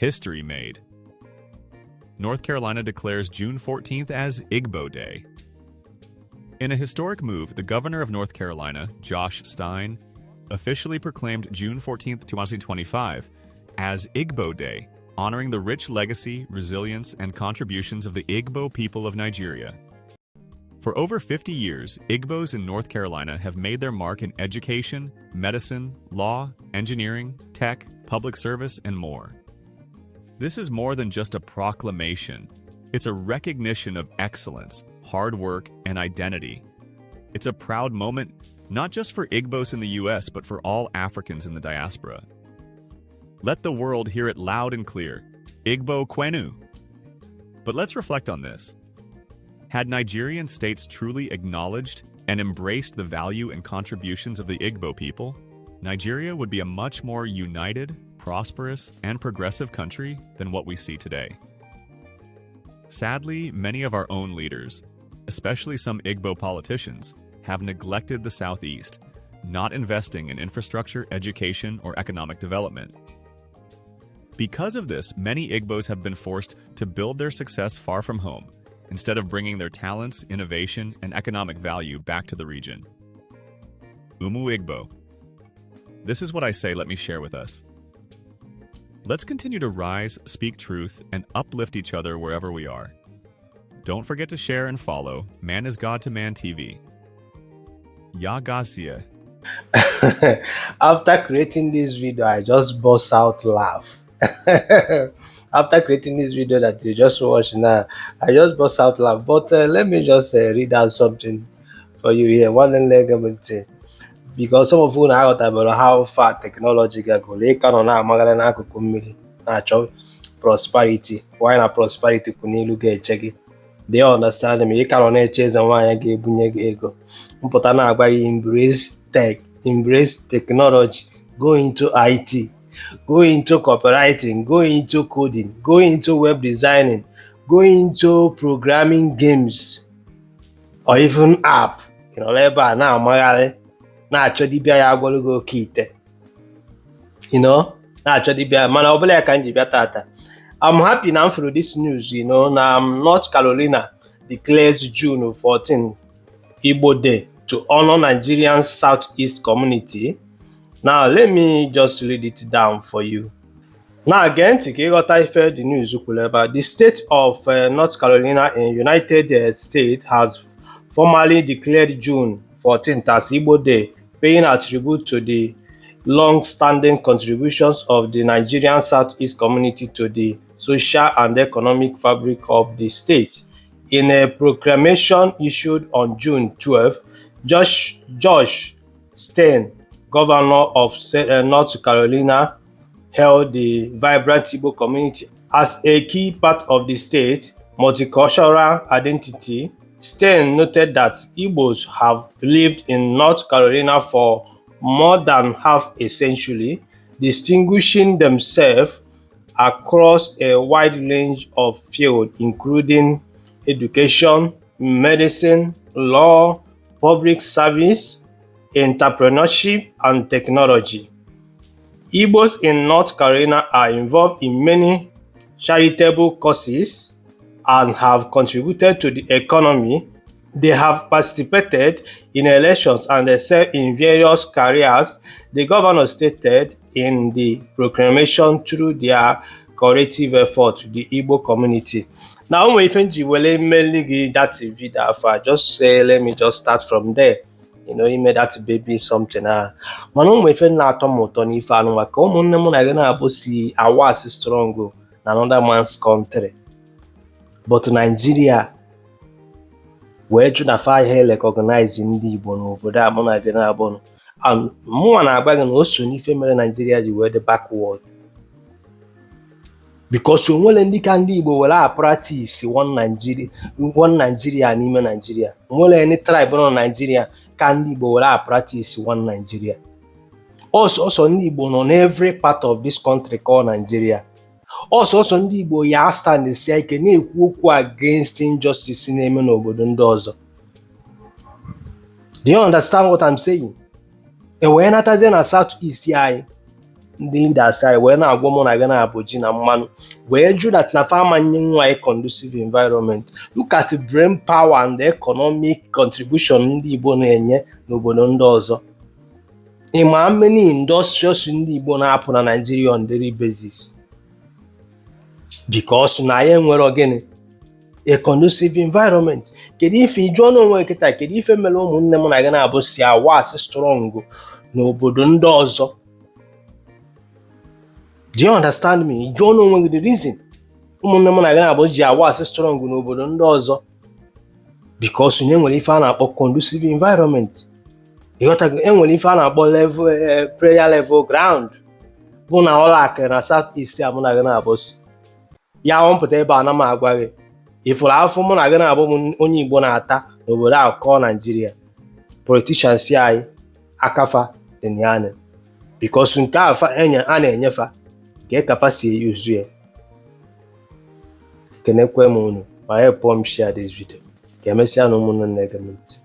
History made. North Carolina declares June 14th as Igbo Day. In a historic move, the governor of North Carolina, Josh Stein, officially proclaimed June 14th, 2025 as Igbo Day, honoring the rich legacy, resilience, and contributions of the Igbo people of Nigeria. For over 50 years, Igbos in North Carolina have made their mark in education, medicine, law, engineering, tech, public service, and more. This is more than just a proclamation. It's a recognition of excellence, hard work, and identity. It's a proud moment, not just for Igbos in the US, but for all Africans in the diaspora. Let the world hear it loud and clear. Igbo Kwenu. But let's reflect on this. Had Nigerian states truly acknowledged and embraced the value and contributions of the Igbo people, Nigeria would be a much more united, prosperous, and progressive country than what we see today. Sadly, many of our own leaders, especially some Igbo politicians, have neglected the Southeast, not investing in infrastructure, education, or economic development. Because of this, many Igbos have been forced to build their success far from home, instead of bringing their talents, innovation, and economic value back to the region. Umu Igbo. This is what I say, let me share with us. Let's continue to rise, speak truth, and uplift each other wherever we are. Don't forget to share and follow Man is God to Man TV. Yagasia. After creating this video, I just burst out laugh. After creating this video that you just watched now, I just burst out laugh. But let me just read out something for you here. One leg, because some of you now about how far technology can go. They can prosperity. Why not prosperity? They understand me. You can't chase and why I give ego. Embrace tech, embrace technology, go into IT, go into copywriting, go into coding, go into web designing, go into programming games, or even app. You know, now actually be a go kite. You know, actually be a man. I'm happy now for this news. You know, now North Carolina declares June 14 Igbo Day to honor Nigerian Southeast community. Now let me just read it down for you. Now again, the news about the state of North Carolina in United States has formally declared June 14th as Igbo Day, paying a tribute to the long-standing contributions of the Nigerian Southeast community to the social and economic fabric of the state. In a proclamation issued on June 12, Josh Stein, governor of North Carolina, hailed the vibrant Igbo community as a key part of the state's multicultural identity. Stein noted that Igbos have lived in North Carolina for more than half a century, distinguishing themselves across a wide range of fields, including education, medicine, law, public service, entrepreneurship, and technology. Igbos in North Carolina are involved in many charitable causes and have contributed to the economy. They have participated in elections and excelled in various careers, the governor stated in the proclamation. Through their corrective effort to the Igbo community. Now, if you will mainly that video, just say, let me just start from there. You know, he made that baby something. Man, if you not Tomoton, if I know, come on, I'm gonna see I was strong another man's country. But Nigeria, where should I find here recognizing the Igbo but I'm not gonna abon. And more than I beg and also if Nigeria, you were the backward. Because we will indicate Igbo will practice one Nigeria and even Nigeria. Will any tribe in Nigeria can Igbo will practice one Nigeria. Also Igbo on every part of this country called Nigeria. Also Igbo ya stand the say can ekwu against injustice in eme n'obodo ndị ọzọ. Do you understand what I'm saying? And when I na Southeast here, ndị leaders anyị wee na-agwa mụ na gị na-abụ ji na mmanụ wee jụ that na farmer nye nwa anyị conducive environment. Look at the brain power and the economic contribution ndị Igbo na-enye n'obodo ndị ọzọ. Ịma many industries ndị Igbo na-apụ na Nigeria on daily basis because na anyị nwere gịnị a conducive environment. Kedu ife ijụọ n'onwe nkịta, kedu ife mere ụmụnne m na gị na-abụ si awas strong n'obodo ndị ọzọ? Do you understand me? Ijụọ n'onwe gị the reason ụmụnne m na gị na-abụ ji awas strong n'obodo ndị ọzọ because nye nwere ife a na-akpọ conducive environment. Ịghọtago, enwere ife a na-akpọ level prayer level ground bụ na ọla akịrị na South East a mụ na gị na-abụ si ya ọmpụta ebe a na m agwa gị ifuru afọ mụ na gị na-abụ m onye Igbo na-ata n'obodo ahụ kọọ Nigeria. Politicians anyị akafa dị ya because nke a na-enyefa ka kafa si yuzu ya. Kenekwe m unu ma help m share this video ka emesịa na ụmụnne na-ege m ntị.